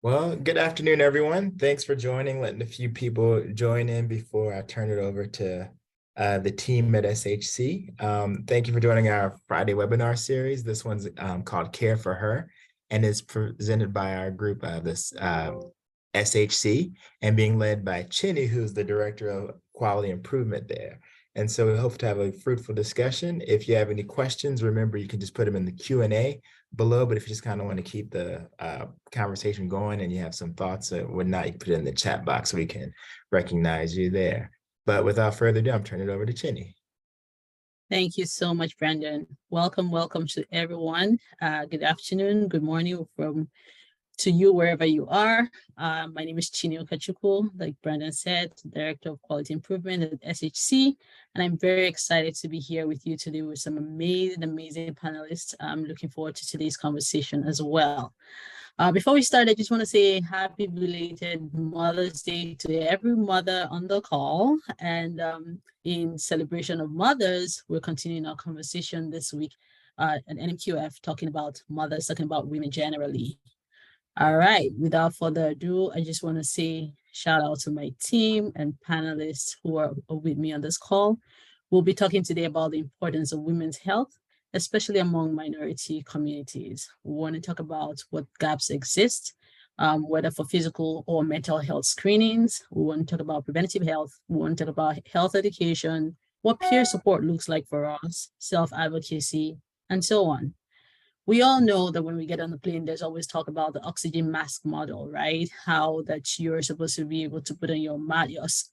Well, good afternoon, everyone. Thanks for joining, letting a few people join in before I turn it over to the team at SHC. Thank you for joining our Friday webinar series. This one's called Care for Her and is presented by our group of this SHC and being led by Chinnie, who's the Director of Quality Improvement there. And so we hope to have a fruitful discussion. If you have any questions, remember you can just put them in the Q&A below, but if you just kind of want to keep the conversation going and you have some thoughts or whatnot, you can put it in the chat box so we can recognize you there. But without further ado, I'm turning it over to Chinnie. Thank you so much, Brandon. Welcome to everyone. Good afternoon, good morning to you wherever you are. My name is Chinonso Ukachukwu, like Brandon said, Director of Quality Improvement at SHC, and I'm very excited to be here with you today with some amazing panelists. I'm looking forward to today's conversation as well. Before we start, I just want to say happy belated Mother's Day to every mother on the call. And in celebration of mothers, we're continuing our conversation this week at NMQF, talking about mothers, talking about women generally. All right, without further ado, I just want to say shout out to my team and panelists who are with me on this call. We'll be talking today about the importance of women's health, especially among minority communities. We want to talk about what gaps exist, whether for physical or mental health screenings. We want to talk about preventative health. We want to talk about health education, what peer support looks like for us, self-advocacy, and so on. We all know that when we get on the plane, there's always talk about the oxygen mask model, right? How that you're supposed to be able to put on your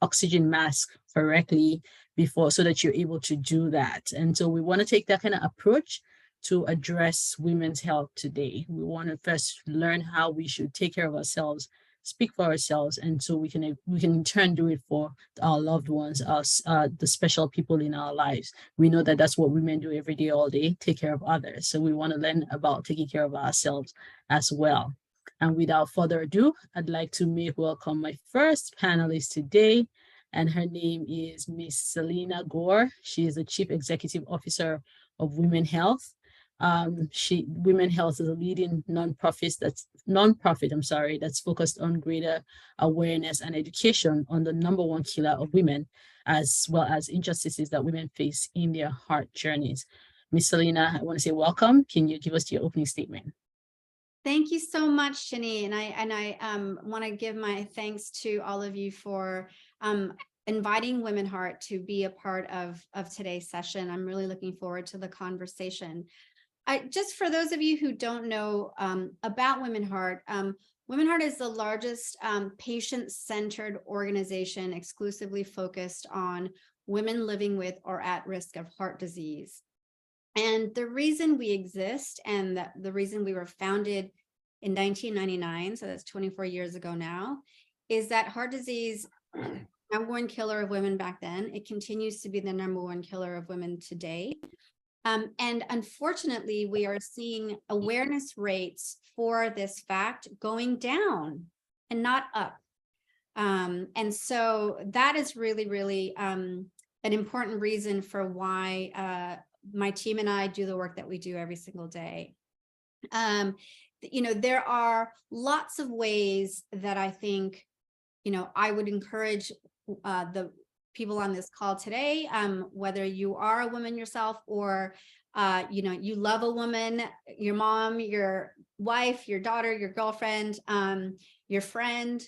oxygen mask correctly before, so that you're able to do that. And so we want to take that kind of approach to address women's health today. We want to first learn how we should take care of ourselves, speak for ourselves, and so we can in turn do it for our loved ones, us, the special people in our lives. We know that that's what women do every day, all day, take care of others. So we want to learn about taking care of ourselves as well. And without further ado, I'd like to welcome my first panelist today, and her name is Miss Selena Gore. She is the Chief Executive Officer of Women Health. Women Health is a leading nonprofit that's focused on greater awareness and education on the number one killer of women, as well as injustices that women face in their heart journeys. Ms. Selena, I want to say welcome. Can you give us your opening statement? Thank you so much, Chinnie, and I want to give my thanks to all of you for inviting Women Heart to be a part of today's session. I'm really looking forward to the conversation. Just for those of you who don't know about Women Heart, Women Heart is the largest patient-centered organization exclusively focused on women living with or at risk of heart disease. And the reason we exist and the reason we were founded in 1999, so that's 24 years ago now, is that heart disease, number one killer of women back then, it continues to be the number one killer of women today. And unfortunately, we are seeing awareness rates for this fact going down and not up. And so that is really an important reason for why my team and I do the work that we do every single day. There are lots of ways that I think, I would encourage the people on this call today, whether you are a woman yourself or, you love a woman, your mom, your wife, your daughter, your girlfriend, your friend,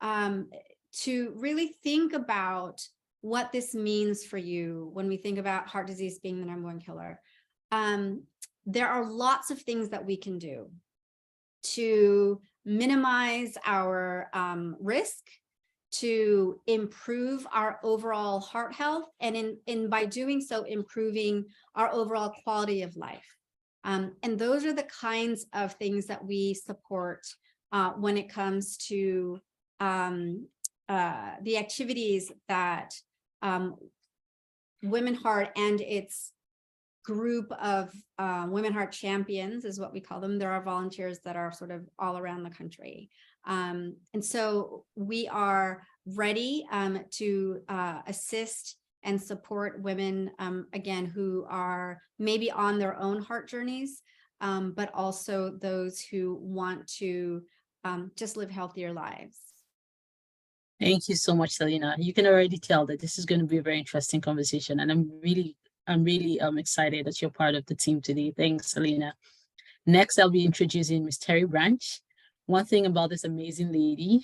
to really think about what this means for you when we think about heart disease being the number one killer. There are lots of things that we can do to minimize our risk, to improve our overall heart health, and by doing so, improving our overall quality of life. And those are the kinds of things that we support when it comes to the activities that Women Heart and its group of Women Heart champions is what we call them. There are volunteers that are sort of all around the country. And so we are ready to assist and support women, again, who are maybe on their own heart journeys, but also those who want to just live healthier lives. Thank you so much, Selena. You can already tell that this is going to be a very interesting conversation, and I'm really excited that you're part of the team today. Thanks, Selena. Next, I'll be introducing Miss Terry Branch. One thing about this amazing lady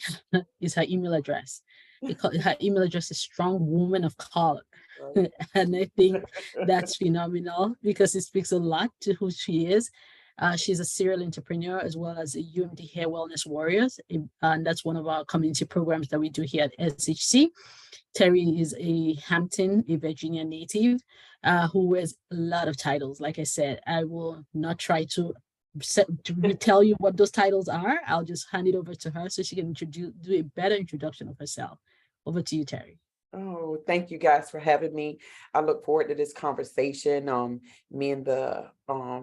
is her email address. Her email address is Strong Woman of Color. And I think that's phenomenal because it speaks a lot to who she is. She's a serial entrepreneur as well as a UMD Hair Wellness Warriors. And that's one of our community programs that we do here at SHC. Terry is a Virginia native who wears a lot of titles. Like I said, I will not try to tell you what those titles are. I'll just hand it over to her so she can do a better introduction of herself. Over to you, Terry. Oh, thank you guys for having me. I look forward to this conversation. Me and the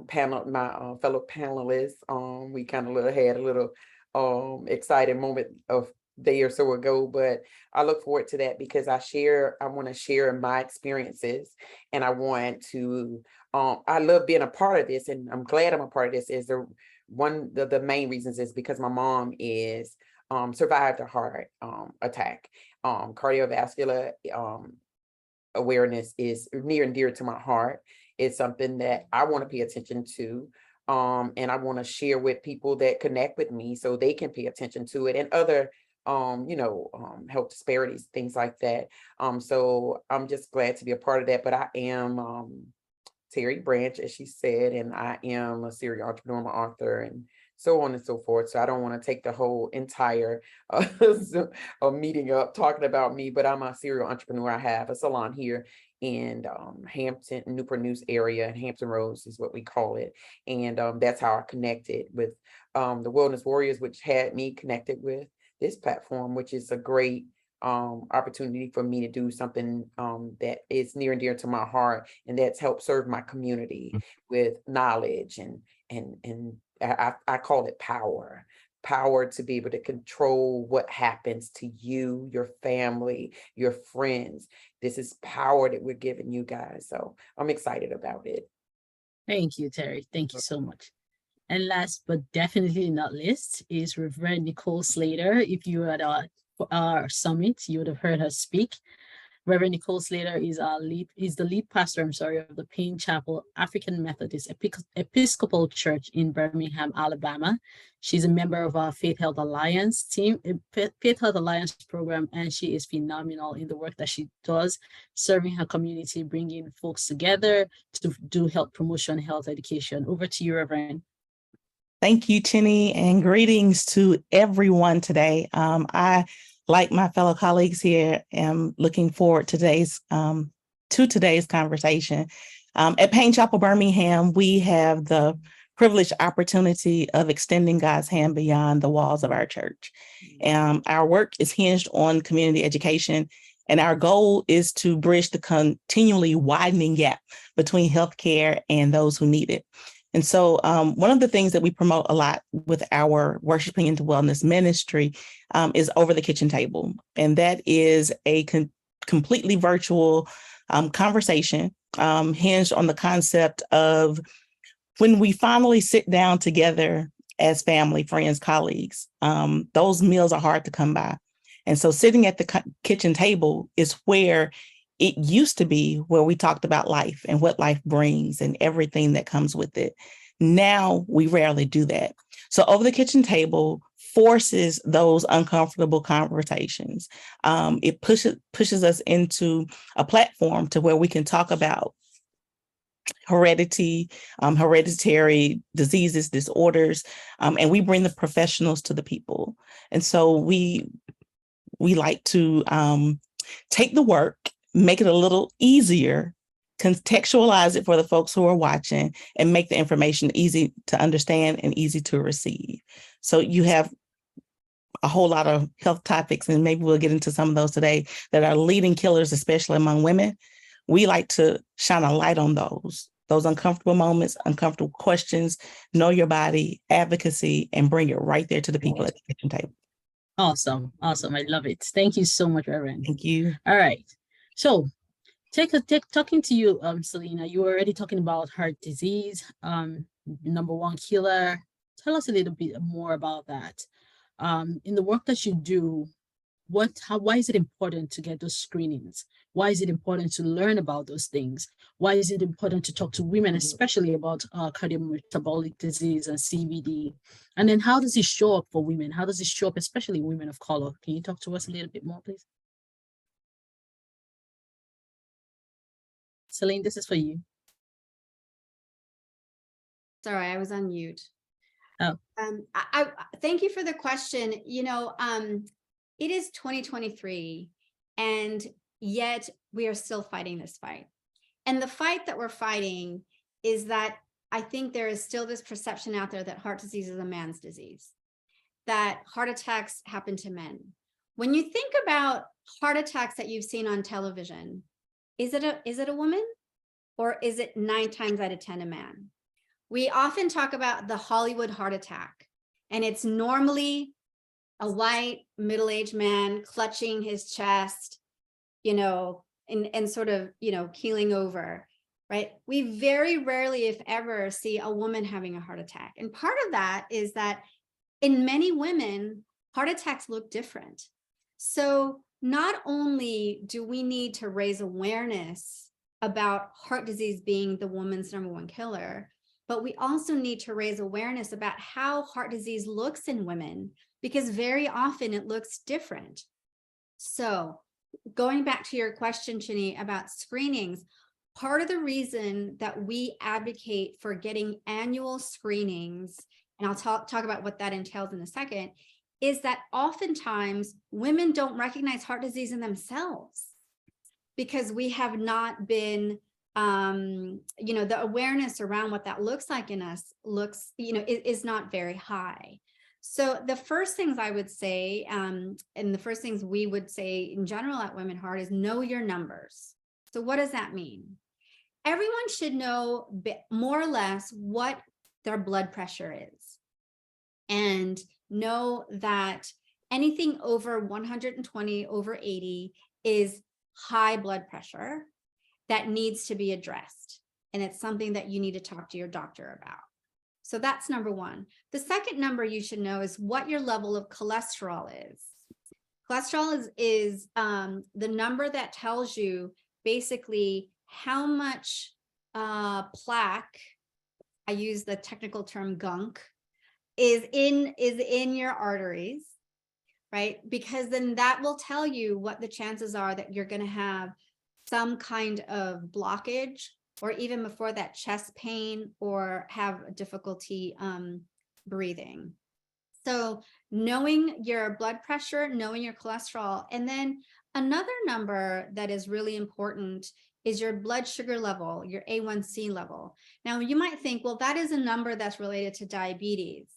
panel, my fellow panelists, we kind of had a little exciting moment of day or so ago, but I look forward to that because I want to share my experiences, and I want to I love being a part of this, and I'm glad I'm a part of this. Is the main reasons is because my mom is survived a heart attack. Cardiovascular awareness is near and dear to my heart. It's something that I want to pay attention to. And I want to share with people that connect with me so they can pay attention to it, and other health disparities, things like that. So I'm just glad to be a part of that. But I am Terry Branch, as she said, and I am a serial entrepreneur, author, and so on and so forth. So I don't want to take the whole entire meeting up talking about me, but I'm a serial entrepreneur. I have a salon here in Hampton, Newport News area, and Hampton Roads is what we call it. And that's how I connected with the Wellness Warriors, which had me connected with this platform, which is a great opportunity for me to do something that is near and dear to my heart, and that's help serve my community with knowledge and I call it power to be able to control what happens to you, your family, your friends. This is power that we're giving you guys. So I'm excited about it. Thank you, Terry. Thank you so much. And last but definitely not least is Reverend Nicole Slater. If you were at our summit, you would have heard her speak. Reverend Nicole Slater is the lead pastor, of the Payne Chapel African Methodist Episcopal Church in Birmingham, Alabama. She's a member of our Faith Health Alliance team, Faith Health Alliance program, and she is phenomenal in the work that she does, serving her community, bringing folks together to do health promotion, health education. Over to you, Reverend. Thank you, Chinnie, and greetings to everyone today. I, like my fellow colleagues here, am looking forward to today's conversation. At Payne Chapel, Birmingham, we have the privileged opportunity of extending God's hand beyond the walls of our church. Our work is hinged on community education, and our goal is to bridge the continually widening gap between healthcare and those who need it. And so one of the things that we promote a lot with our Worshiping into Wellness ministry is Over the Kitchen Table. And that is a completely virtual conversation hinged on the concept of when we finally sit down together as family, friends, colleagues, those meals are hard to come by. And so sitting at the kitchen table is where it used to be, where we talked about life and what life brings and everything that comes with it. Now we rarely do that. So Over the Kitchen Table forces those uncomfortable conversations. It pushes us into a platform to where we can talk about hereditary diseases, disorders, and we bring the professionals to the people. And so we like to take the work, make it a little easier, contextualize it for the folks who are watching, and make the information easy to understand and easy to receive. So you have a whole lot of health topics, and maybe we'll get into some of those today, that are leading killers, especially among women. We like to shine a light on those uncomfortable moments, uncomfortable questions, know your body, advocacy, and bring it right there to the people at the kitchen table. Awesome. I love it. Thank you so much, Reverend. Thank you. All right. So talking to you, Selena, you were already talking about heart disease, number one killer. Tell us a little bit more about that. In the work that you do, why is it important to get those screenings? Why is it important to learn about those things? Why is it important to talk to women, especially about cardiometabolic disease and CVD? And then how does it show up for women? How does it show up, especially women of color? Can you talk to us a little bit more, please? Celine, this is for you. Sorry, I was on mute. Oh. I thank you for the question. You know, it is 2023, and yet we are still fighting this fight. And the fight that we're fighting is that I think there is still this perception out there that heart disease is a man's disease, that heart attacks happen to men. When you think about heart attacks that you've seen on television, is it a woman, or is it 9 times out of 10 a man? We often talk about the Hollywood heart attack, and it's normally a white middle-aged man clutching his chest, you know, and sort of, you know, keeling over, right? We very rarely, if ever, see a woman having a heart attack. And part of that is that in many women, heart attacks look different. So not only do we need to raise awareness about heart disease being the woman's #1 killer, but we also need to raise awareness about how heart disease looks in women, because very often it looks different. So going back to your question, Chinnie, about screenings, part of the reason that we advocate for getting annual screenings, and I'll talk about what that entails in a second, is that oftentimes women don't recognize heart disease in themselves because we have not been you know, the awareness around what that looks like in us is not very high. So the first things I would say, and the first things we would say in general at Women Heart, is know your numbers. So what does that mean? Everyone should know more or less what their blood pressure is, and know that anything over 120 over 80 is high blood pressure that needs to be addressed. And it's something that you need to talk to your doctor about. So that's number one. The second number you should know is what your level of cholesterol is. Cholesterol is the number that tells you basically how much plaque, I use the technical term gunk, is in your arteries, right? Because then that will tell you what the chances are that you're going to have some kind of blockage, or even before that, chest pain, or have difficulty breathing. So knowing your blood pressure, knowing your cholesterol, and then another number that is really important is your blood sugar level, your A1C level. Now you might think, well, that is a number that's related to diabetes.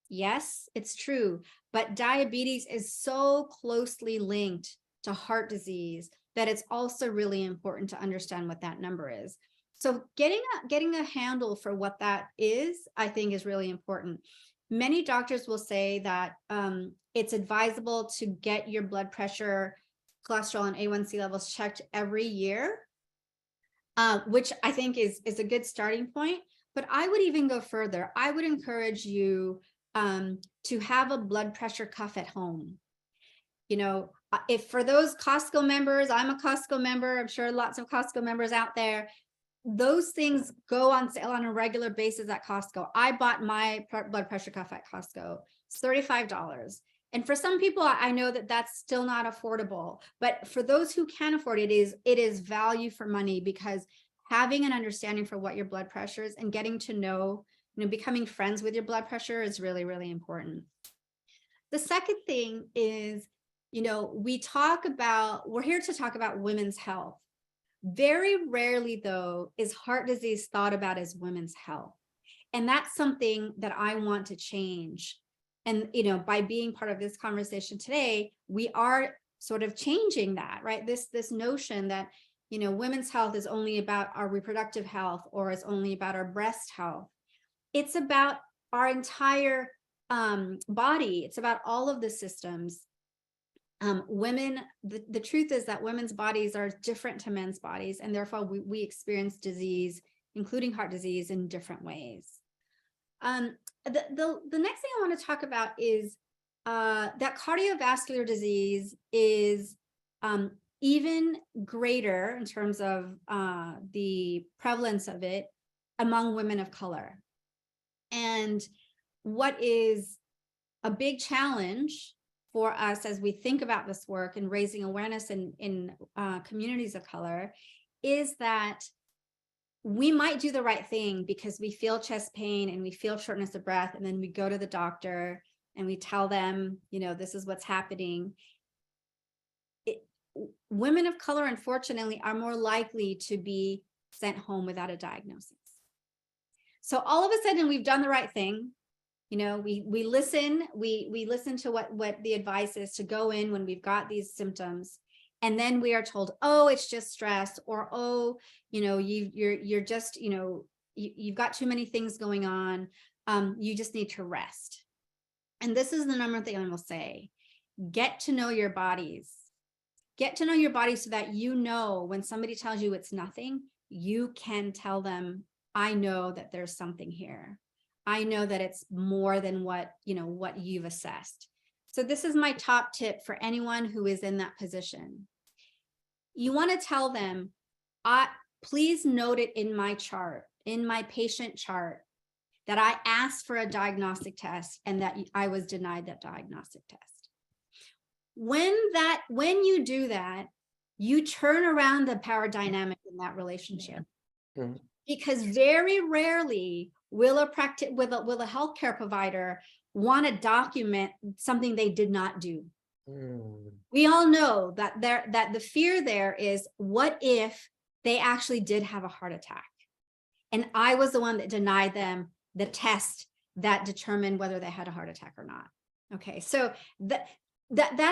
Yes, it's true, but diabetes is so closely linked to heart disease that it's also really important to understand what that number is. So getting a handle for what that is, I think, is really important. Many doctors will say that it's advisable to get your blood pressure, cholesterol, and A1C levels checked every year, which I think is a good starting point. But I would even go further. I would encourage you to have a blood pressure cuff at home. You know, if for those Costco members, I'm a Costco member, I'm sure lots of Costco members out there, those things go on sale on a regular basis at Costco. I bought my blood pressure cuff at Costco. It's $35. And for some people, I know that that's still not affordable, but for those who can afford it, it is value for money, because having an understanding for what your blood pressure is and getting to know, becoming friends with your blood pressure is really, really important. The second thing is, we're here to talk about women's health. Very rarely, though, is heart disease thought about as women's health. And that's something that I want to change. And, by being part of this conversation today, we are sort of changing that, right? This notion that, women's health is only about our reproductive health, or is only about our breast health. It's about our entire body. It's about all of the systems. The truth is that women's bodies are different to men's bodies, and therefore we experience disease, including heart disease, in different ways. The next thing I want to talk about is that cardiovascular disease is even greater in terms of the prevalence of it among women of color. And what is a big challenge for us as we think about this work and raising awareness in communities of color is that we might do the right thing because we feel chest pain and we feel shortness of breath, and then we go to the doctor and we tell them, this is what's happening. Women of color, unfortunately, are more likely to be sent home without a diagnosis. So all of a sudden, we've done the right thing. We listen to what the advice is to go in when we've got these symptoms, and then we are told, oh, it's just stress, or oh, you're just you've got too many things going on. You just need to rest. And this is the number one thing I will say: get to know your bodies. Get to know your body so that when somebody tells you it's nothing, you can tell them, I know that there's something here. I know that it's more than what you've assessed. So this is my top tip for anyone who is in that position. You want to tell them, please note it in my chart, in my patient chart, that I asked for a diagnostic test and that I was denied that diagnostic test. When you do that, you turn around the power dynamic in that relationship. Mm-hmm. Because very rarely will a healthcare provider want to document something they did not do. Mm. We all know that the fear there is, what if they actually did have a heart attack? And I was the one that denied them the test that determined whether they had a heart attack or not. Okay, so that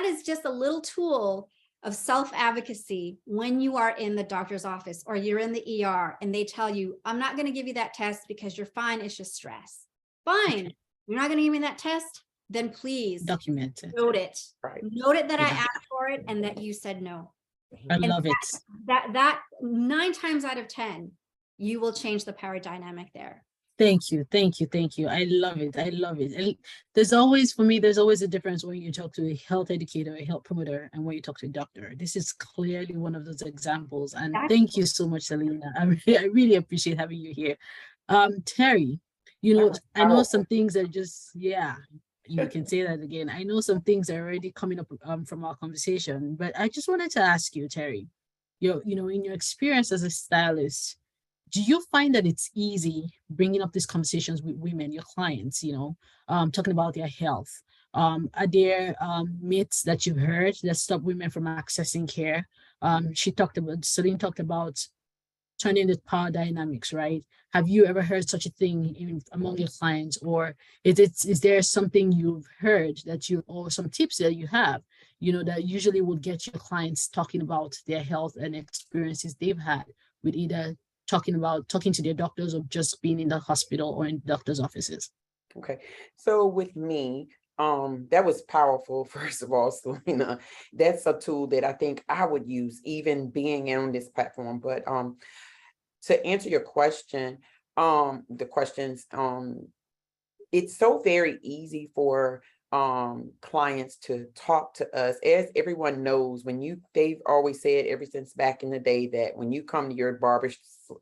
is just a little tool of self-advocacy when you are in the doctor's office or you're in the ER and they tell you, I'm not going to give you that test because you're fine, it's just stress. Fine, okay. You're not going to give me that test? Then please document it. Note it. Right. Note it that I asked for it and that you said no. I love it. That 9 times out of 10, you will change the power dynamic there. Thank you. I love it. And there's always a difference when you talk to a health educator, a health promoter, and when you talk to a doctor. This is clearly one of those examples. And thank you so much, Selena. I really appreciate having you here. Terry, I know some things are just, you can say that again. I know some things are already coming up from our conversation, but I just wanted to ask you, Terry, in your experience as a stylist, do you find that it's easy bringing up these conversations with women, your clients, talking about their health? Are there myths that you've heard that stop women from accessing care? Celine talked about turning the power dynamics, right? Have you ever heard such a thing among your clients, or is there something you've heard or some tips that you have, that usually will get your clients talking about their health and experiences they've had with either talking to their doctors or just being in the hospital or in doctor's offices? Okay, so with me, that was powerful. First of all, Selena, that's a tool that I think I would use even being on this platform. But to answer your question, it's so very easy for clients to talk to us. As everyone knows, they've always said ever since back in the day that when you come to your barber,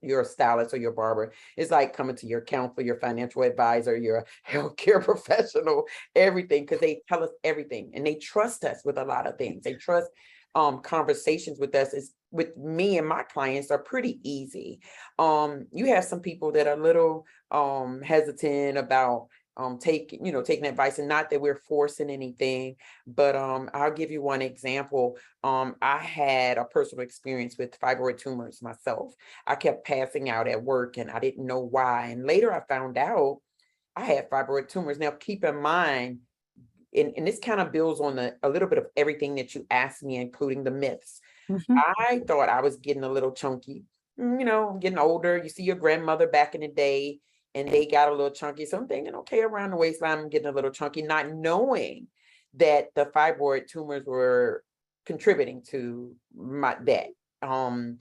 your stylist or your barber, it's like coming to your counselor, your financial advisor, your healthcare professional, everything, because they tell us everything and they trust us with a lot of things. They trust conversations with us. With me and my clients are pretty easy. You have some people that are a little hesitant about taking advice, and not that we're forcing anything, but I'll give you one example. I had a personal experience with fibroid tumors myself. I kept passing out at work and I didn't know why. And later I found out I had fibroid tumors. Now keep in mind, and this kind of builds on a little bit of everything that you asked me, including the myths. Mm-hmm. I thought I was getting a little chunky, getting older. You see your grandmother back in the day, and they got a little chunky. So I'm thinking, okay, around the waistline, I'm getting a little chunky, not knowing that the fibroid tumors were contributing to that. I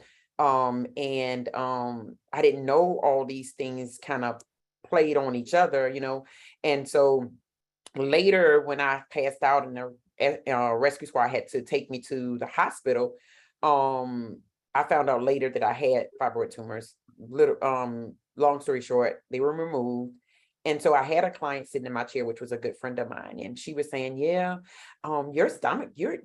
didn't know all these things kind of played on each other, and so later, when I passed out and the rescue squad had to take me to the hospital, I found out later that I had fibroid tumors. Long story short, they were removed. And so I had a client sitting in my chair, which was a good friend of mine. And she was saying, yeah, your stomach, you're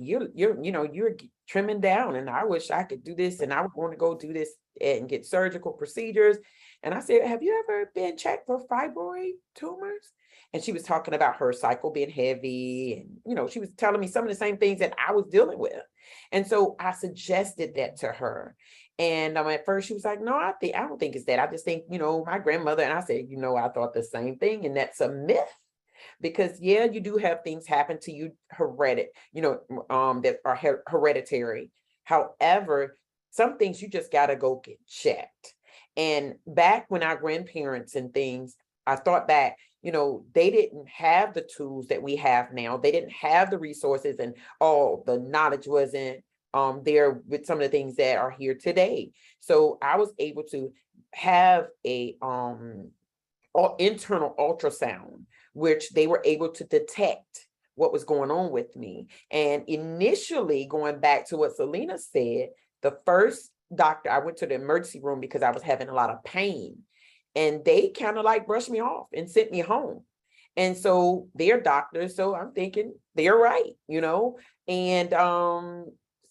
trimming down. And I wish I could do this. And I would want to go do this and get surgical procedures. And I said, have you ever been checked for fibroid tumors? And she was talking about her cycle being heavy. And, she was telling me some of the same things that I was dealing with. And so I suggested that to her. And at first she was like, no, I don't think it's that. I just think, my grandmother. And I said, I thought the same thing. And that's a myth. Because yeah, you do have things happen to you that are hereditary. However, some things you just got to go get checked. And back when our grandparents and things, I thought back, they didn't have the tools that we have now. They didn't have the resources, and all the knowledge wasn't there with some of the things that are here today. So I was able to have a internal ultrasound, which they were able to detect what was going on with me. And initially, going back to what Selena said, the first doctor, I went to the emergency room because I was having a lot of pain, and they kind of like brushed me off and sent me home. And so they're doctors, so I'm thinking they're right, and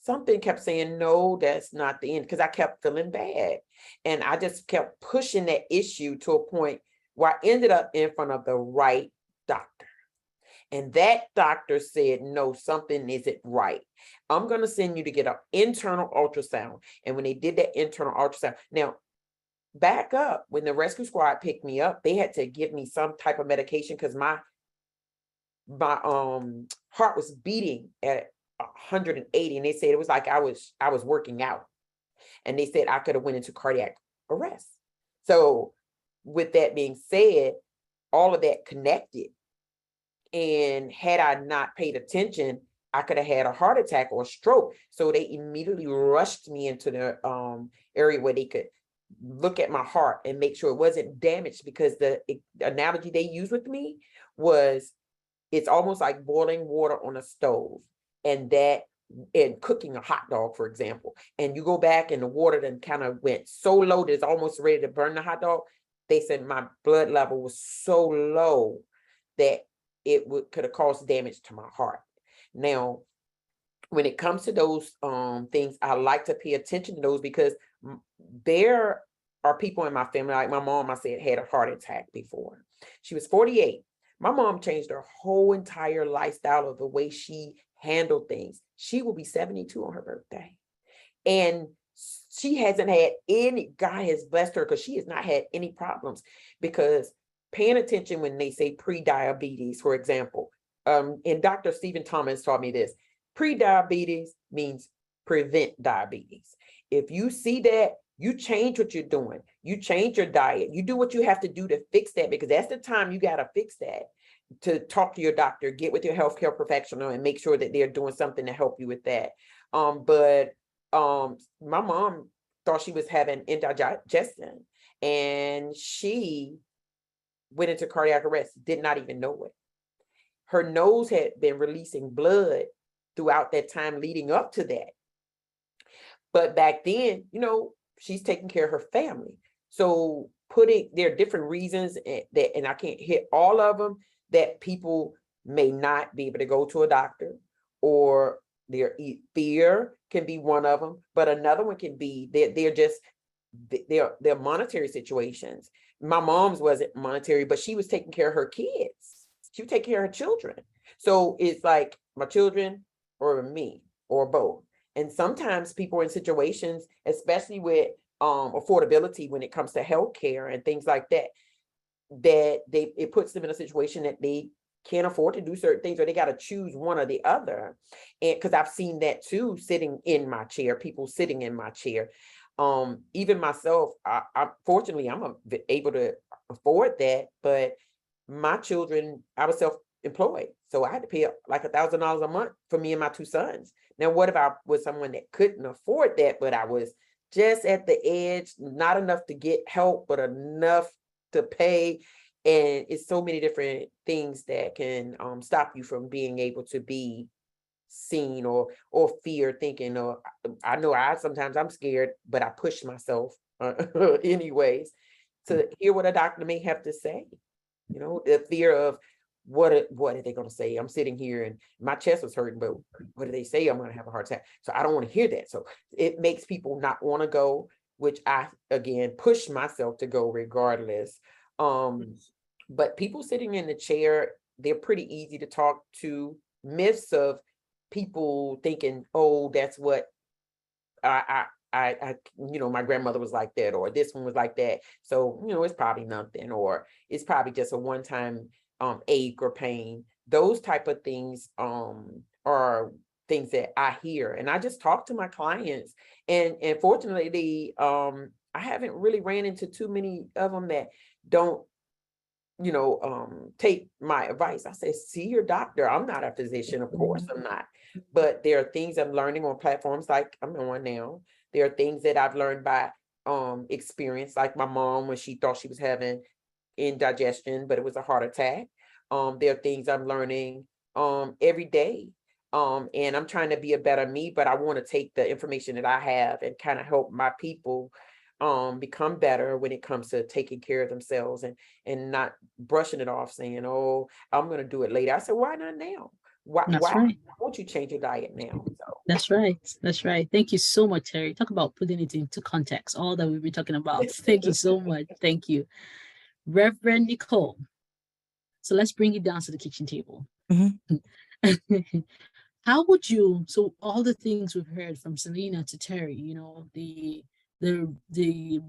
something kept saying, no, that's not the end, because I kept feeling bad. And I just kept pushing that issue to a point where I ended up in front of the right doctor. And that doctor said, no, something isn't right. I'm going to send you to get an internal ultrasound. And when they did that internal ultrasound, now back up, when the rescue squad picked me up, they had to give me some type of medication because my heart was beating at 180, and they said it was like I was working out, and they said I could have went into cardiac arrest. So with that being said, all of that connected, and had I not paid attention, I could have had a heart attack or a stroke. So they immediately rushed me into the area where they could look at my heart and make sure it wasn't damaged, because the analogy they used with me was, it's almost like boiling water on a stove. And cooking a hot dog, for example, and you go back and the water then kind of went so low that it's almost ready to burn the hot dog. They said my blood level was so low that it could have caused damage to my heart. Now, when it comes to those things, I like to pay attention to those, because there are people in my family, like my mom, I said, had a heart attack before. She was 48. My mom changed her whole entire lifestyle of the way she handled things. She will be 72 on her birthday. And she hasn't had any, God has blessed her, because she has not had any problems. Because paying attention when they say pre-diabetes, for example, and Dr. Stephen Thomas taught me this, pre-diabetes means prevent diabetes. If you see that, you change what you're doing. You change your diet. You do what you have to do to fix that, because that's the time you got to fix that. To talk to your doctor, get with your healthcare professional, and make sure that they're doing something to help you with that. But my mom thought she was having indigestion, and she went into cardiac arrest, did not even know it. Her nose had been releasing blood throughout that time leading up to that. But back then, she's taking care of her family. So there are different reasons that, and I can't hit all of them, that people may not be able to go to a doctor, or their fear can be one of them. But another one can be they're monetary situations. My mom's wasn't monetary, but she was taking care of her kids. She would take care of her children. So it's like my children or me or both. And sometimes people are in situations, especially with affordability when it comes to healthcare and things like that, it puts them in a situation that they can't afford to do certain things, or they got to choose one or the other. And because I've seen that too, people sitting in my chair. Even myself, fortunately, I'm able to afford that, but my children, I was self-employed. So I had to pay like $1,000 a month for me and my two sons. Now, what if I was someone that couldn't afford that, but I was just at the edge, not enough to get help, but enough to pay? And it's so many different things that can stop you from being able to be seen, or fear thinking, or I know sometimes I'm scared, but I push myself anyways to hear what a doctor may have to say. The fear of what are they going to say? I'm sitting here and my chest was hurting, but what do they say? I'm going to have a heart attack. So I don't want to hear that. So it makes people not want to go, which I, again, push myself to go regardless. But people sitting in the chair, they're pretty easy to talk to. Myths of people thinking, oh, that's what I my grandmother was like that, or this one was like that. So, it's probably nothing, or it's probably just a one-time ache or pain. Those type of things are things that I hear, and I just talk to my clients, and fortunately, I haven't really ran into too many of them that don't take my advice. I say, see your doctor. I'm not a physician, of course I'm not, but there are things I'm learning on platforms like I'm on now. There are things that I've learned by experience, like my mom, when she thought she was having indigestion, but it was a heart attack. There are things I'm learning every day. And I'm trying to be a better me, but I want to take the information that I have and kind of help my people become better when it comes to taking care of themselves, and not brushing it off saying, oh, I'm going to do it later. I said, why not now? Why won't you change your diet now? So That's right. Thank you so much, Terry. Talk about putting it into context, all that we've been talking about. Thank you so much. Thank you. Reverend Nicole. So let's bring it down to the kitchen table. How would you, so all the things we've heard from Selena to Terry, the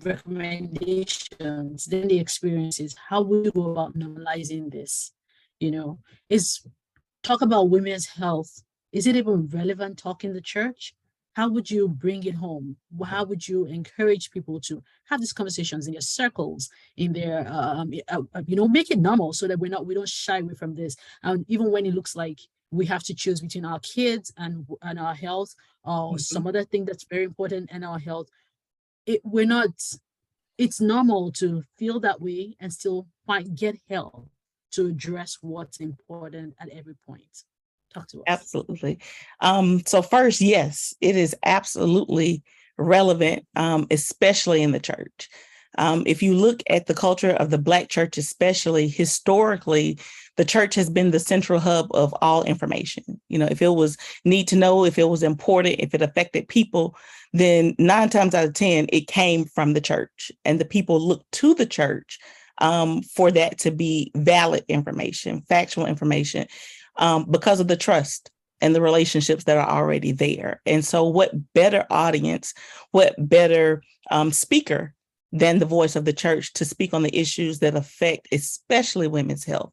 recommendations, then the experiences, how would you go about normalizing this? Is talk about women's health, is it even relevant talk in the church? How would you bring it home? How would you encourage people to have these conversations in their circles, in their, make it normal so that we don't shy away from this. And even when it looks like we have to choose between our kids and our health, or some other thing that's very important in our health, it's normal to feel that way and still get help to address what's important at every point. Talk to us. Absolutely. So first, yes, it is absolutely relevant, especially in the church. If you look at the culture of the Black church, especially historically, the church has been the central hub of all information. If it was need to know, if it was important, if it affected people, then 9 times out of 10, it came from the church, and the people looked to the church for that to be valid information, factual information, because of the trust and the relationships that are already there. And so what better audience, what better speaker than the voice of the church to speak on the issues that affect especially women's health.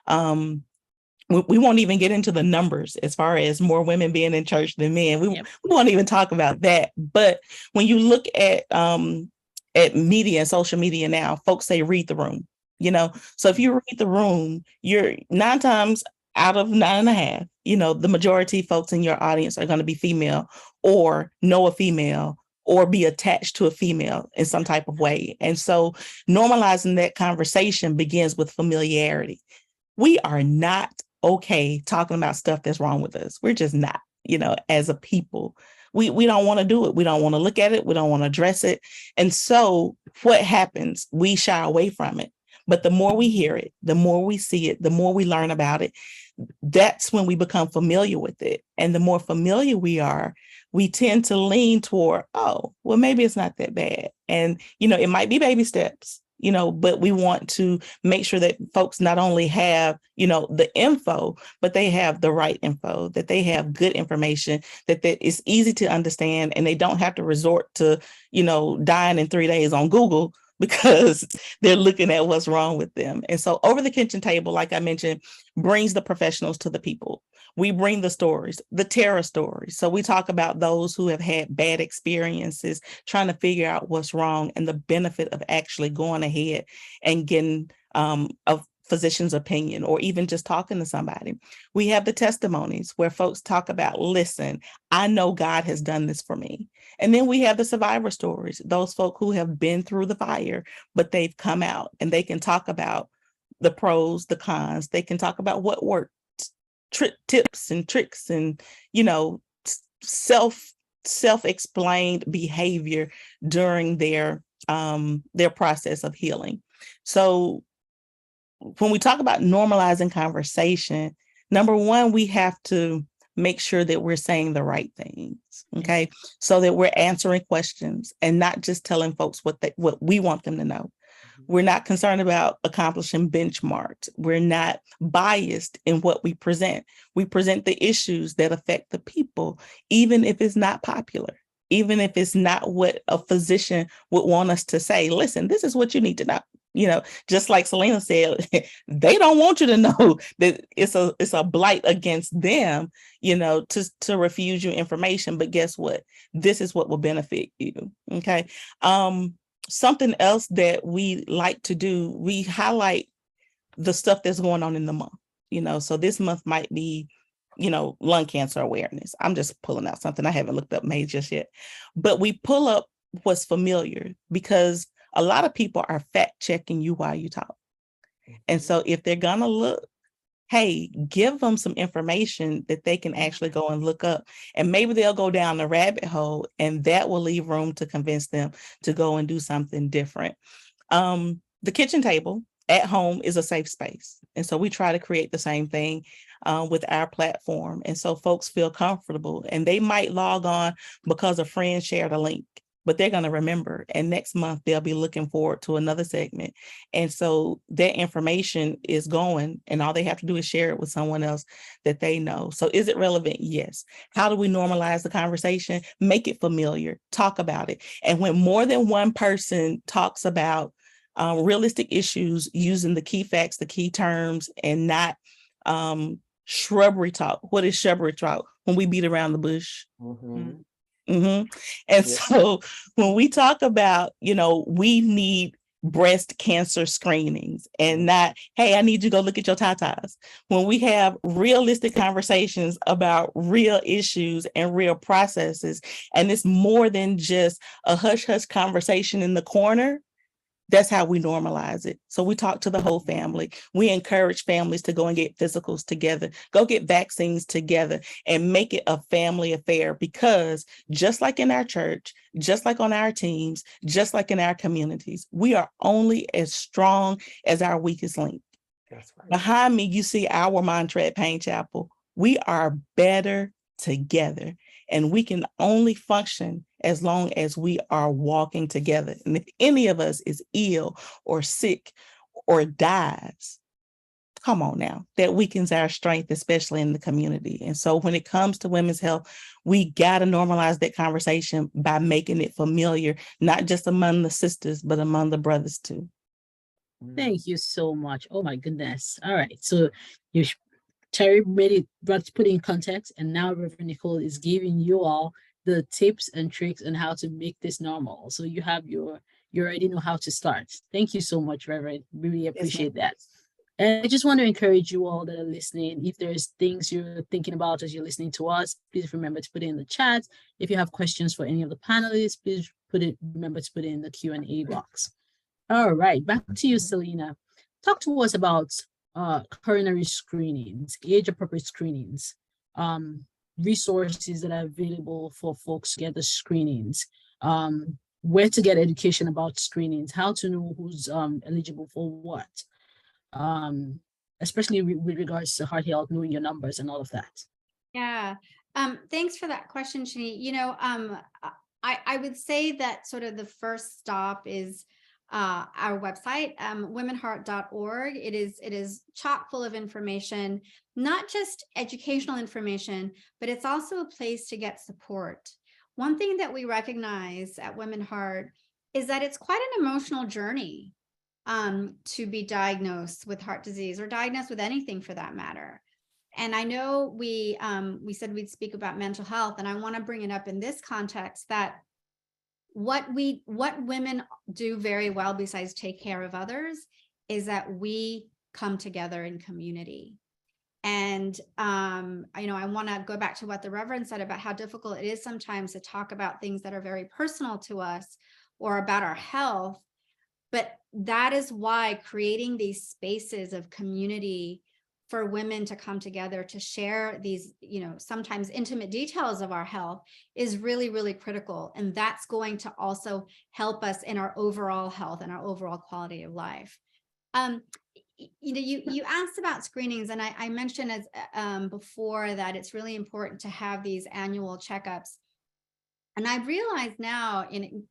We won't even get into the numbers as far as more women being in church than men. We won't even talk about that. But when you look at media and social media now, folks say read the room. So if you read the room, you're 9 times out of 9.5, the majority of folks in your audience are going to be female, or know a female, or be attached to a female in some type of way. And so normalizing that conversation begins with familiarity. We are not okay talking about stuff that's wrong with us. We're just not, as a people. We don't want to do it. We don't want to look at it. We don't want to address it. And so what happens? We shy away from it. But the more we hear it, the more we see it, the more we learn about it, that's when we become familiar with it. And the more familiar we are, we tend to lean toward, oh, well, maybe it's not that bad. And, it might be baby steps, but we want to make sure that folks not only have, the info, but they have the right info, that they have good information, that it's easy to understand, and they don't have to resort to, dying in 3 days on Google because they're looking at what's wrong with them. And so over the kitchen table, like I mentioned, brings the professionals to the people. We bring the stories, the terror stories. So we talk about those who have had bad experiences, trying to figure out what's wrong, and the benefit of actually going ahead and getting a physician's opinion, or even just talking to somebody. We have the testimonies where folks talk about, listen, I know God has done this for me. And then we have the survivor stories, those folk who have been through the fire, but they've come out, and they can talk about the pros, the cons. They can talk about what worked, tips and tricks, and, you know, self-explained behavior during their process of healing. So when we talk about normalizing conversation, number one, we have to make sure that we're saying the right things, okay? So that we're answering questions and not just telling folks what we want them to know. We're not concerned about accomplishing benchmarks. We're not biased in what we present. We present the issues that affect the people, even if it's not popular, even if it's not what a physician would want us to say. Listen, this is what you need to know. You know, just like Selena said, they don't want you to know that it's a blight against them, you know, to refuse you information. But guess what? This is what will benefit you. Okay. Something else that we like to do, we highlight the stuff that's going on in the month, you know. So this month might be, you know, lung cancer awareness. I'm just pulling out something I haven't looked up May just yet, but we pull up what's familiar, because a lot of people are fact checking you while you talk. And so if they're gonna look, hey, give them some information that they can actually go and look up, and maybe they'll go down the rabbit hole, and that will leave room to convince them to go and do something different. The kitchen table at home is a safe space. And so we try to create the same thing with our platform. And so folks feel comfortable, and they might log on because a friend shared a link, but they're going to remember. And next month, they'll be looking forward to another segment. And so their information is going, and all they have to do is share it with someone else that they know. So is it relevant? Yes. How do we normalize the conversation? Make it familiar. Talk about it. And when more than one person talks about realistic issues using the key facts, the key terms, and not shrubbery talk. What is shrubbery talk? When we beat around the bush. Mhm. And Yeah. so when we talk about, you know, we need breast cancer screenings and not, hey, I need you to go look at your tatas. When we have realistic conversations about real issues and real processes, and it's more than just a hush-hush conversation in the corner, that's how we normalize it. So we talk to the whole family. We encourage families to go and get physicals together, go get vaccines together, and make it a family affair, because just like in our church, just like on our teams, just like in our communities, we are only as strong as our weakest link. That's right. Behind me, you see our mantra at Payne Chapel. We are better together, and we can only function as long as we are walking together. And if any of us is ill or sick or dies, come on now, that weakens our strength, especially in the community. And so when it comes to women's health, we got to normalize that conversation by making it familiar, not just among the sisters, but among the brothers too. Thank you so much. Oh my goodness. All right. So you Terry brought put in context, and now Reverend Nicole is giving you all the tips and tricks on how to make this normal. So you already know how to start. Thank you so much, Reverend. Really appreciate that. And I just want to encourage you all that are listening. If there's things you're thinking about as you're listening to us, please remember to put it in the chat. If you have questions for any of the panelists, please remember to put it in the Q&A box. All right, back to you, Selena. Talk to us about coronary screenings, age-appropriate screenings, resources that are available for folks to get the screenings, where to get education about screenings, how to know who's eligible for what, especially with regards to heart health, knowing your numbers and all of that. Yeah. Thanks for that question, Chinnie. You know, I would say that sort of the first stop is our website, womenheart.org. It is chock full of information, not just educational information, but it's also a place to get support. One thing that we recognize at Women Heart is that it's quite an emotional journey to be diagnosed with heart disease, or diagnosed with anything for that matter. And I know we said we'd speak about mental health, and I want to bring it up in this context that what women do very well, besides take care of others, is that we come together in community. And I want to go back to what the Reverend said about how difficult it is sometimes to talk about things that are very personal to us or about our health. But that is why creating these spaces of community for women to come together to share these, sometimes intimate details of our health is really, really critical. And that's going to also help us in our overall health and our overall quality of life. You asked about screenings, and I mentioned as before that it's really important to have these annual checkups. And I realize now in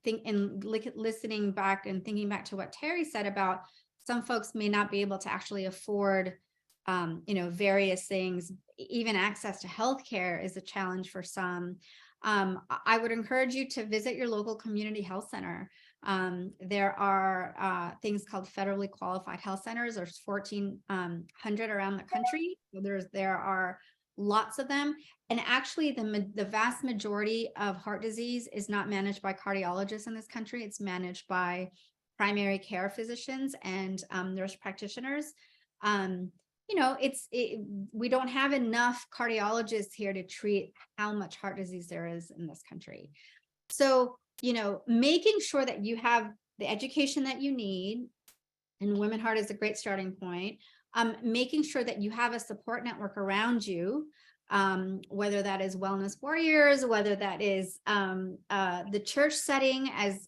listening back and thinking back to what Terry said about some folks may not be able to actually afford, various things. Even access to healthcare is a challenge for some. I would encourage you to visit your local community health center. There are things called federally qualified health centers. There's 1,400 around the country. There are lots of them. And actually the vast majority of heart disease is not managed by cardiologists in this country. It's managed by primary care physicians and nurse practitioners. We don't have enough cardiologists here to treat how much heart disease there is in this country. So, making sure that you have the education that you need, and Women Heart is a great starting point. Making sure that you have a support network around you, whether that is wellness warriors, whether that is the church setting, as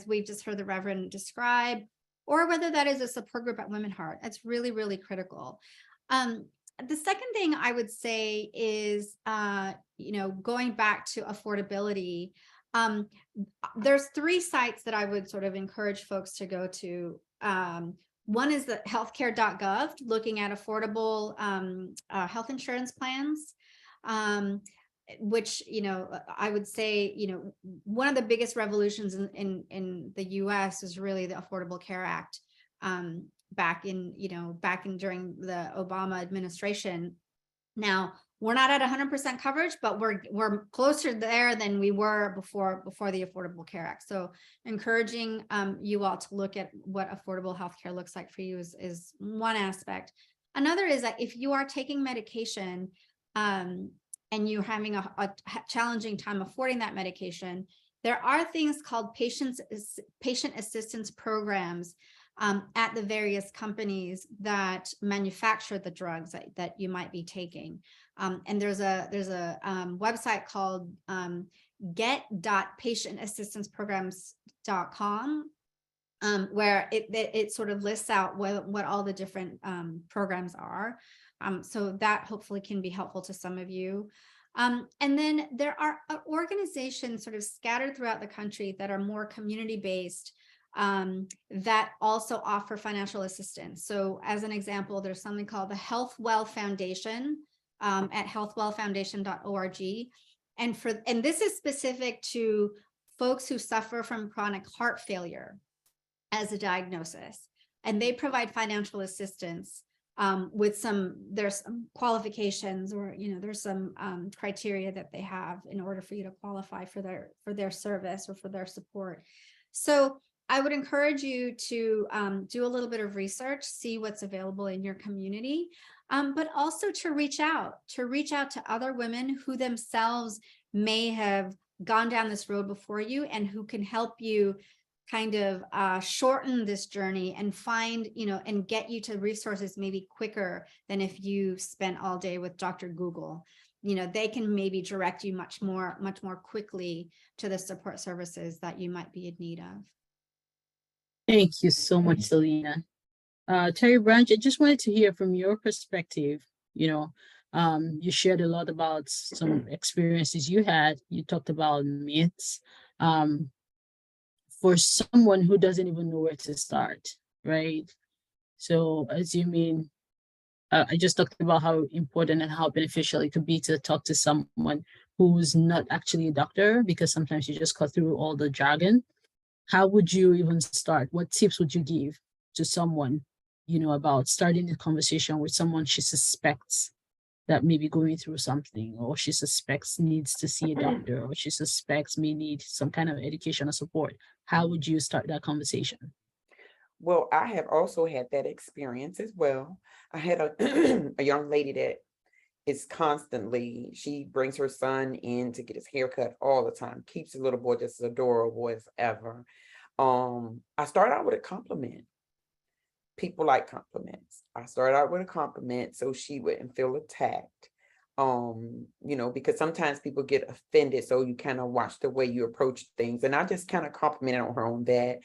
we've just heard the Reverend describe, or whether that is a support group at Women Heart. That's really, really critical. The second thing I would say is, going back to affordability, there's 3 sites that I would sort of encourage folks to go to. One is the healthcare.gov, looking at affordable health insurance plans, which, I would say, one of the biggest revolutions in the US is really the Affordable Care Act, back in during the Obama administration. Now, we're not at 100% coverage, but we're closer there than we were before the Affordable Care Act. So encouraging you all to look at what affordable healthcare looks like for you is one aspect. Another is that if you are taking medication and you're having a challenging time affording that medication, there are things called patient assistance programs at the various companies that manufacture the drugs that you might be taking. And there's a website called get.patientassistanceprograms.com, where it sort of lists out what all the different programs are. So that hopefully can be helpful to some of you. And then there are organizations sort of scattered throughout the country that are more community-based, that also offer financial assistance. So as an example, there's something called the Health Well Foundation at healthwellfoundation.org. And this is specific to folks who suffer from chronic heart failure as a diagnosis. And they provide financial assistance with there's some qualifications, or, there's some criteria that they have in order for you to qualify for their service or for their support. So I would encourage you to do a little bit of research, see what's available in your community, but also to reach out to other women who themselves may have gone down this road before you and who can help you kind of shorten this journey and find, and get you to resources maybe quicker than if you spent all day with Dr. Google. They can maybe direct you much more quickly to the support services that you might be in need of. Thank you so much, Selena. Terry Branch, I just wanted to hear from your perspective. You shared a lot about some experiences you had. You talked about myths. For someone who doesn't even know where to start, right? So I just talked about how important and how beneficial it could be to talk to someone who's not actually a doctor, because sometimes you just cut through all the jargon. How would you even start? What tips would you give to someone, about starting a conversation with someone she suspects that may be going through something, or she suspects needs to see a doctor, or she suspects may need some kind of education or support? How would you start that conversation? Well, I have also had that experience as well. I had a young lady that is she brings her son in to get his haircut all the time, keeps the little boy just as adorable as ever. I started out with a compliment. People like compliments. I started out with a compliment so she wouldn't feel attacked. Because sometimes people get offended, so you kind of watch the way you approach things. And I just kind of complimented on her on that.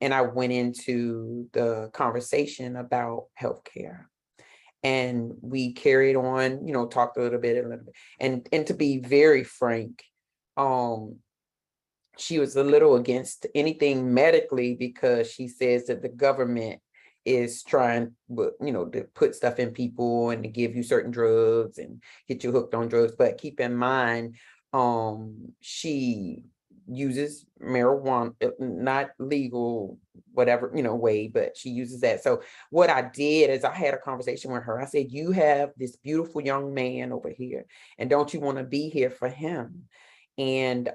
And I went into the conversation about healthcare. And we carried on, talked a little bit. And to be very frank, she was a little against anything medically because she says that the government is trying, to put stuff in people and to give you certain drugs and get you hooked on drugs. But keep in mind, she uses marijuana, not legal, whatever, way, but she uses that. So what I did is I had a conversation with her. I said, you have this beautiful young man over here, and don't you want to be here for him? And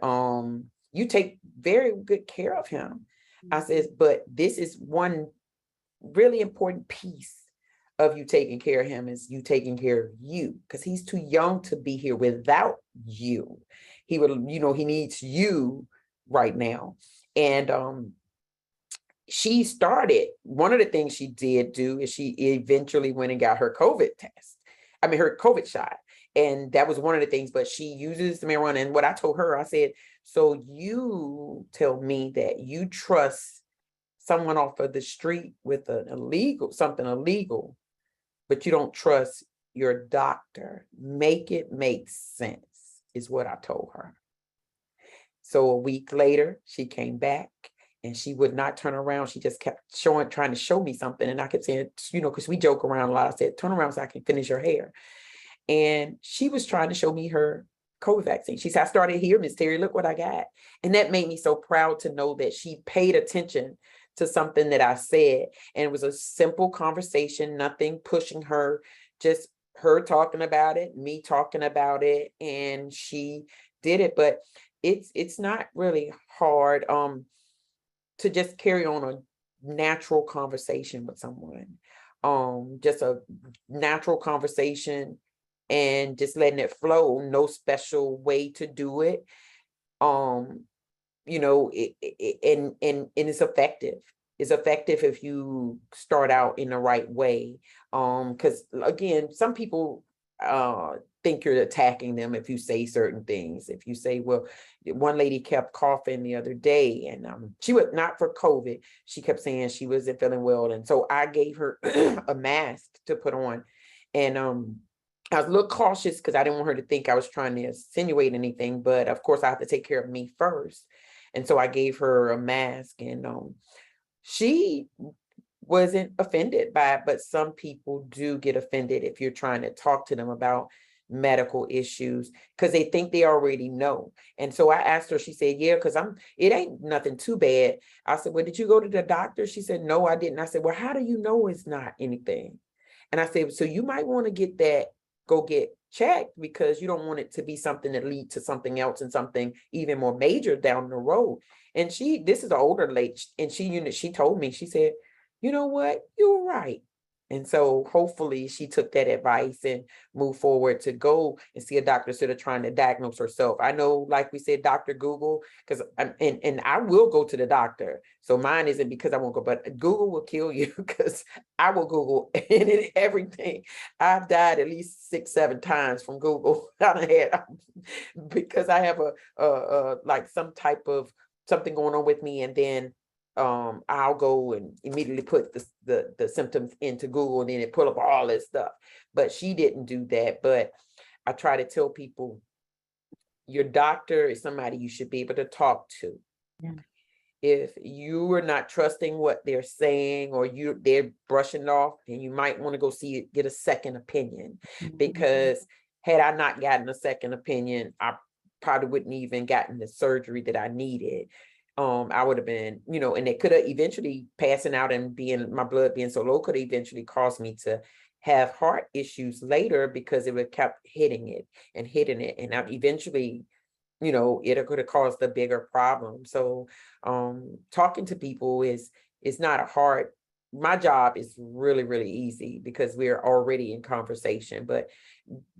you take very good care of him. I said, but this is one really important piece of you taking care of him, is you taking care of you, because he's too young to be here without you. He would, he needs you right now. And she started, one of the things she did do is she eventually went and got her COVID shot. And that was one of the things, but she uses the marijuana. And what I told her, I said, so you tell me that you trust someone off of the street with something illegal, but you don't trust your doctor. Make it make sense, is what I told her. So a week later, she came back and she would not turn around. She just kept trying to show me something. And I kept saying, because we joke around a lot. I said, turn around so I can finish your hair. And she was trying to show me her COVID vaccine. She said, I started here, Miss Terry, look what I got. And that made me so proud to know that she paid attention to something that I said. And it was a simple conversation, nothing pushing her, just her talking about it, me talking about it, and she did it. But it's not really hard to just carry on a natural conversation with someone. Just a natural conversation and just letting it flow, no special way to do it. And it's effective. It's effective if you start out in the right way. Because again, some people think you're attacking them if you say certain things. If you say, well, one lady kept coughing the other day, and she was not for COVID. She kept saying she wasn't feeling well. And so I gave her a mask to put on. And I was a little cautious because I didn't want her to think I was trying to insinuate anything, but of course I have to take care of me first. And so I gave her a mask, and she wasn't offended by it, but some people do get offended if you're trying to talk to them about medical issues because they think they already know. And so I asked her, she said, yeah, because it ain't nothing too bad. I said, well, did you go to the doctor? She said, no, I didn't. I said, well, how do you know it's not anything? And I said, so you might want to go get checked, because you don't want it to be something that leads to something else and something even more major down the road. And this is an older lady, and she told me, she said, you know what, you were right. And so hopefully she took that advice and moved forward to go and see a doctor instead of trying to diagnose herself. I know, like we said, Dr. Google, because and I will go to the doctor. So mine isn't because I won't go, but Google will kill you, because I will Google everything. I've died at least 6-7 times from Google. Because I have a like some type of something going on with me, and then I'll go and immediately put the symptoms into Google, and then it pull up all this stuff. But she didn't do that. But I try to tell people, your doctor is somebody you should be able to talk to. Yeah. If you are not trusting what they're saying, or they're brushing it off, then you might want to go get a second opinion. Mm-hmm. Because had I not gotten a second opinion, I probably wouldn't even gotten the surgery that I needed. I would have been, and it could have eventually passing out and my blood being so low could eventually cause me to have heart issues later, because it would kept hitting it. And eventually, it could have caused a bigger problem. So talking to people is not a hard my job is really, really easy because we're already in conversation, but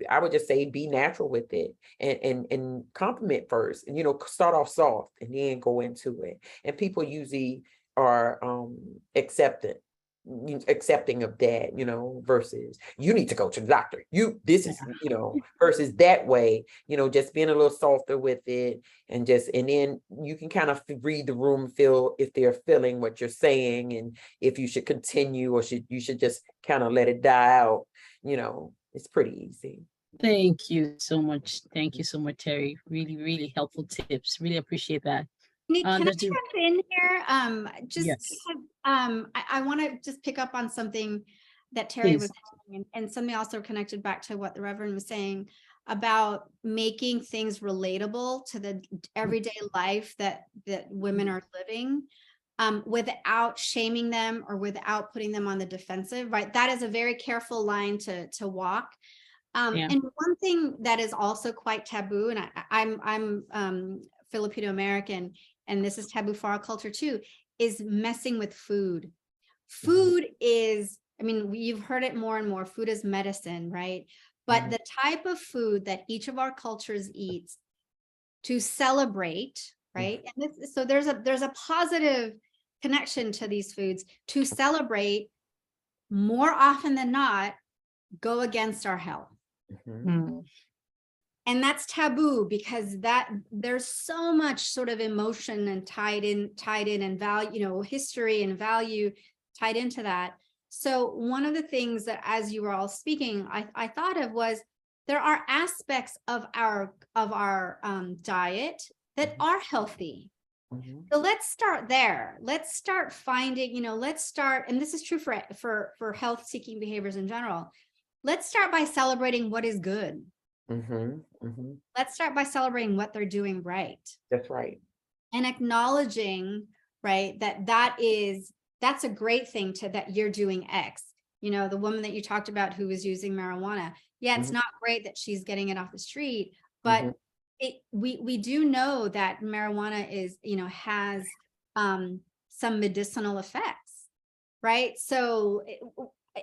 I would just say be natural with it and compliment first, and, start off soft and then go into it. And people usually are accepting of that, versus you need to go to the doctor. This is, versus that way, just being a little softer with it, and then you can kind of read the room, feel if they're feeling what you're saying, and if you should continue or you should just kind of let it die out. It's pretty easy. Thank you so much. Thank you so much, Terry. Really, really helpful tips. Really appreciate that. Can I jump in here? Yes. I want to just pick up on something that Terry was saying, and something also connected back to what the Reverend was saying about making things relatable to the everyday life that women are living, without shaming them or without putting them on the defensive, right? That is a very careful line to walk. And one thing that is also quite taboo, and I'm Filipino American, and this is taboo for our culture too, is messing with food. Food is, you've heard it more and more, food is medicine, right? But the type of food that each of our cultures eats to celebrate, right? And so there's a positive connection to these foods to celebrate, more often than not, go against our health. And that's taboo because there's so much sort of emotion and tied in and value, history and value tied into that. So one of the things that, as you were all speaking, I thought of was there are aspects of our diet that are healthy. So let's start there. Let's start finding, and this is true for health seeking behaviors in general. Let's start by celebrating what is good. Let's start by celebrating what they're doing right. That's right. And acknowledging, right, that's a great thing that you're doing X. The woman that you talked about who was using marijuana. Yeah, it's not great that she's getting it off the street, but we do know that marijuana is, has some medicinal effects, right? So,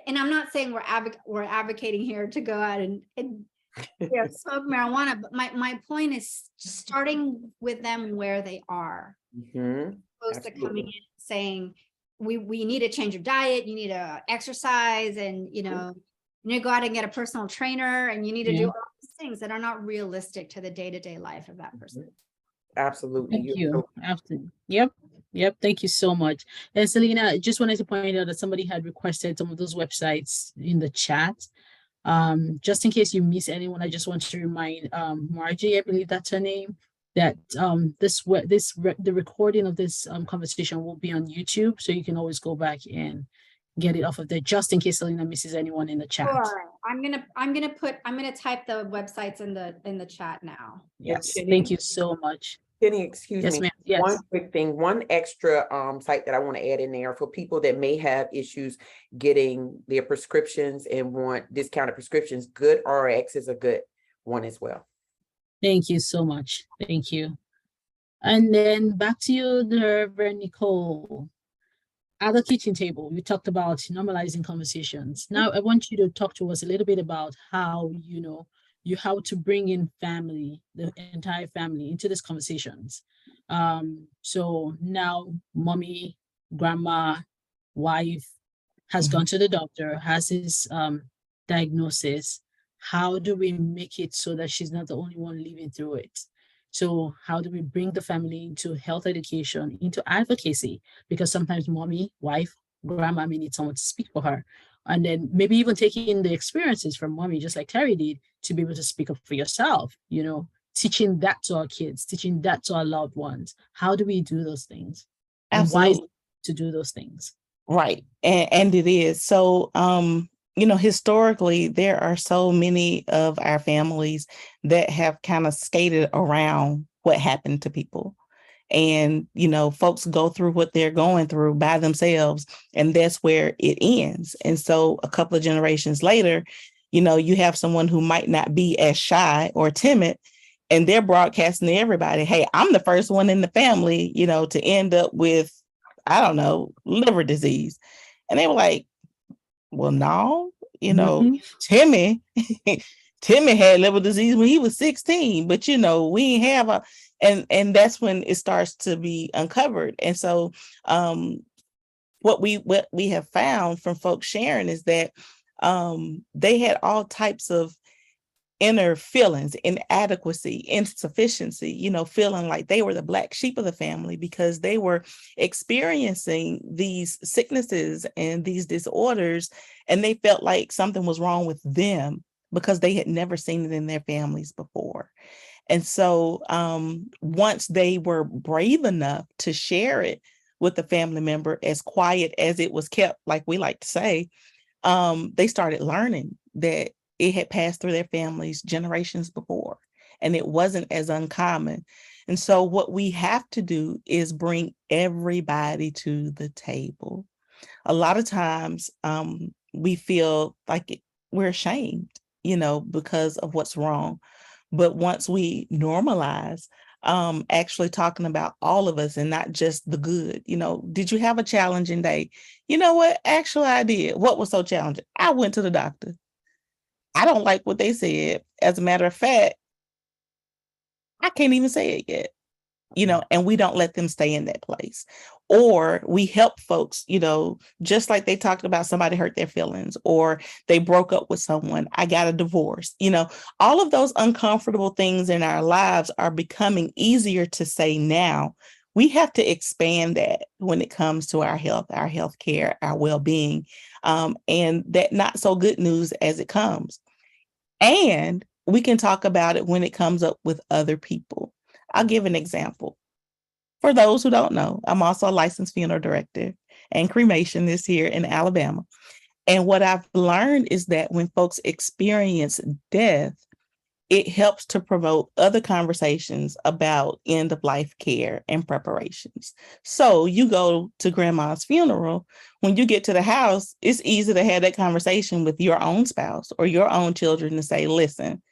and I'm not saying we're advocating here to go out and smoke marijuana, but my point is starting with them where they are, opposed to coming in saying we need to change your diet, you need to exercise, and you need to go out and get a personal trainer, and you need to do all these things that are not realistic to the day-to-day life of that person. Absolutely. Thank you. Absolutely. Yep. Thank you so much. And Selena, I just wanted to point out that somebody had requested some of those websites in the chat. Just in case you miss anyone, I just want to remind Margie, I believe that's her name, that the recording of this conversation will be on YouTube, so you can always go back and get it off of there, just in case Selena misses anyone in the chat. Sure. I'm gonna type the websites in the chat now. Yes, thank you so much. Chinnie, excuse me. Ma'am. Yes. One quick thing, one extra site that I want to add in there for people that may have issues getting their prescriptions and want discounted prescriptions. GoodRx is a good one as well. Thank you so much. Thank you. And then back to you, the Reverend Nicole. At the kitchen table, we talked about normalizing conversations. Now I want you to talk to us a little bit about how, how to bring in family, the entire family, into these conversations. So now mommy, grandma, wife has gone to the doctor, has his diagnosis. How do we make it so that she's not the only one living through it? So how do we bring the family into health education, into advocacy? Because sometimes mommy, wife, grandma may need someone to speak for her. And then maybe even taking the experiences from mommy, just like Terry did, to be able to speak up for yourself, teaching that to our kids, teaching that to our loved ones. How do we do those things? Absolutely. And why to do those things? Right. And it is. So, historically, there are so many of our families that have kind of skated around what happened to people. And, folks go through what they're going through by themselves, and that's where it ends. And so a couple of generations later, you have someone who might not be as shy or timid, and they're broadcasting to everybody, hey, I'm the first one in the family, to end up with, I don't know, liver disease. And they were like, well, no, Mhm. Timmy, Timmy had liver disease when he was 16, but we ain't have and that's when it starts to be uncovered. And so what we have found from folks sharing is that they had all types of inner feelings, inadequacy, insufficiency, feeling like they were the black sheep of the family because they were experiencing these sicknesses and these disorders, and they felt like something was wrong with them because they had never seen it in their families before. And so once they were brave enough to share it with the family member, as quiet as it was kept, like we like to say, they started learning that it had passed through their families generations before, and it wasn't as uncommon. And so what we have to do is bring everybody to the table. A lot of times we feel like we're ashamed, because of what's wrong. But once we normalize actually talking about all of us and not just the good, did you have a challenging day? You know what? Actually, I did. What was so challenging? I went to the doctor. I don't like what they said. As a matter of fact, I can't even say it yet, and we don't let them stay in that place. Or we help folks, just like they talked about somebody hurt their feelings or they broke up with someone. I got a divorce. All of those uncomfortable things in our lives are becoming easier to say now. We have to expand that when it comes to our health care, our well-being, and that not so good news as it comes. And we can talk about it when it comes up with other people. I'll give an example. For those who don't know, I'm also a licensed funeral director, and cremation is here in Alabama. And what I've learned is that when folks experience death, it helps to promote other conversations about end of life care and preparations. So you go to grandma's funeral, when you get to the house, it's easy to have that conversation with your own spouse or your own children to say, listen,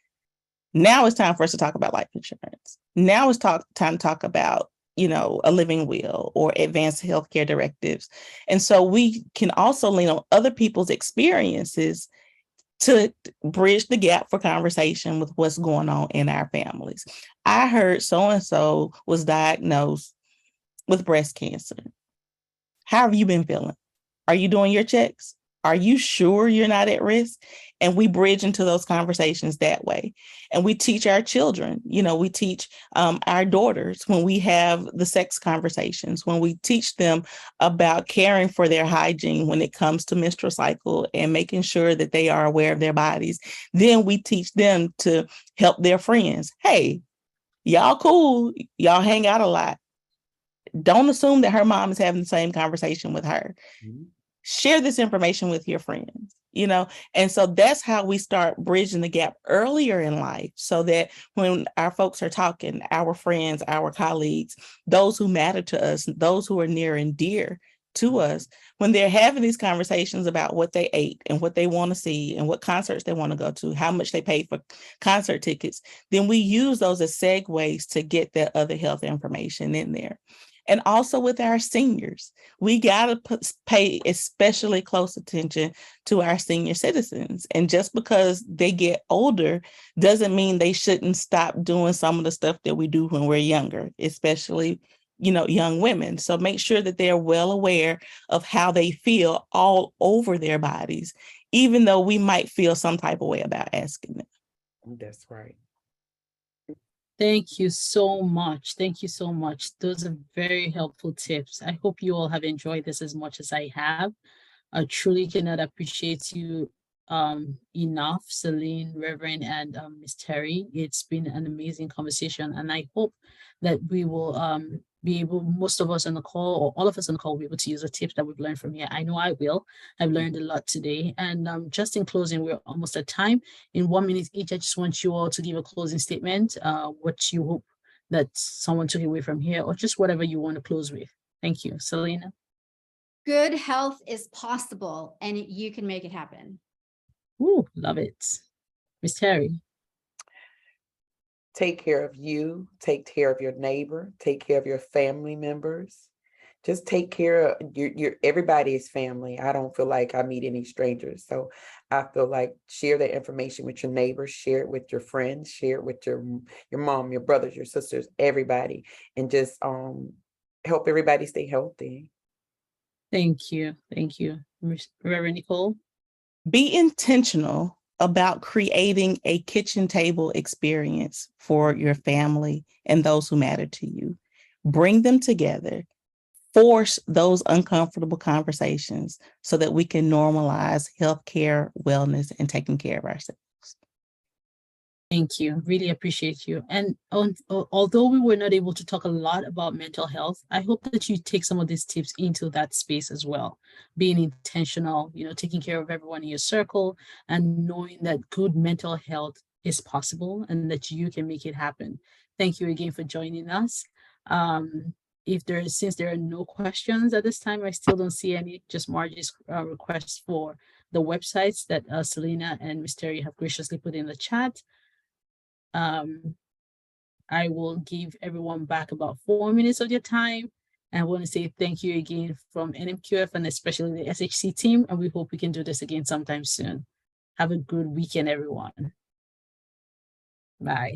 now it's time for us to talk about life insurance. Now it's time to talk about, a living will or advanced healthcare directives. And so we can also lean on other people's experiences to bridge the gap for conversation with what's going on in our families. I heard so-and-so was diagnosed with breast cancer. How have you been feeling? Are you doing your checks? Are you sure you're not at risk? And we bridge into those conversations that way. And we teach our children, we teach our daughters when we have the sex conversations, when we teach them about caring for their hygiene when it comes to menstrual cycle and making sure that they are aware of their bodies. Then we teach them to help their friends. Hey, y'all cool. Y'all hang out a lot. Don't assume that her mom is having the same conversation with her. Mm-hmm. Share this information with your friends, and so that's how we start bridging the gap earlier in life so that when our folks are talking, our friends, our colleagues, those who matter to us, those who are near and dear to us, when they're having these conversations about what they ate and what they want to see and what concerts they want to go to, how much they pay for concert tickets, then we use those as segues to get that other health information in there. And also with our seniors, we got to pay especially close attention to our senior citizens. And just because they get older doesn't mean they shouldn't stop doing some of the stuff that we do when we're younger, especially, young women. So make sure that they're well aware of how they feel all over their bodies, even though we might feel some type of way about asking them. That's right. Thank you so much. Thank you so much. Those are very helpful tips. I hope you all have enjoyed this as much as I have. I truly cannot appreciate you enough, Celine, Reverend, and Ms. Terry. It's been an amazing conversation, and I hope that we will be able, most of us on the call, or all of us on the call, will be able to use the tips that we've learned from here. I know I will. I've learned a lot today. And just in closing, we're almost at time. In 1 minute each, I just want you all to give a closing statement, what you hope that someone took away from here, or just whatever you want to close with. Thank you. Selena. Good health is possible, and you can make it happen. Ooh, love it. Ms. Terry. Take care of you, take care of your neighbor, take care of your family members. just take care of your everybody is family. I don't feel like I meet any strangers. So I feel like share that information with your neighbors, share it with your friends, share it with your mom, your brothers, your sisters, everybody, and just help everybody stay healthy. Thank you. Thank you. Reverend Nicole. Be intentional about creating a kitchen table experience for your family and those who matter to you. Bring them together. Force those uncomfortable conversations so that we can normalize healthcare, wellness, and taking care of ourselves. Thank you. Really appreciate you. And although we were not able to talk a lot about mental health, I hope that you take some of these tips into that space as well. Being intentional, taking care of everyone in your circle and knowing that good mental health is possible and that you can make it happen. Thank you again for joining us. Since there are no questions at this time, I still don't see any, just Margie's requests for the websites that Selena and Mystery have graciously put in the chat. I will give everyone back about 4 minutes of your time. And I want to say thank you again from NMQF and especially the SHC team. And we hope we can do this again sometime soon. Have a good weekend, everyone. Bye.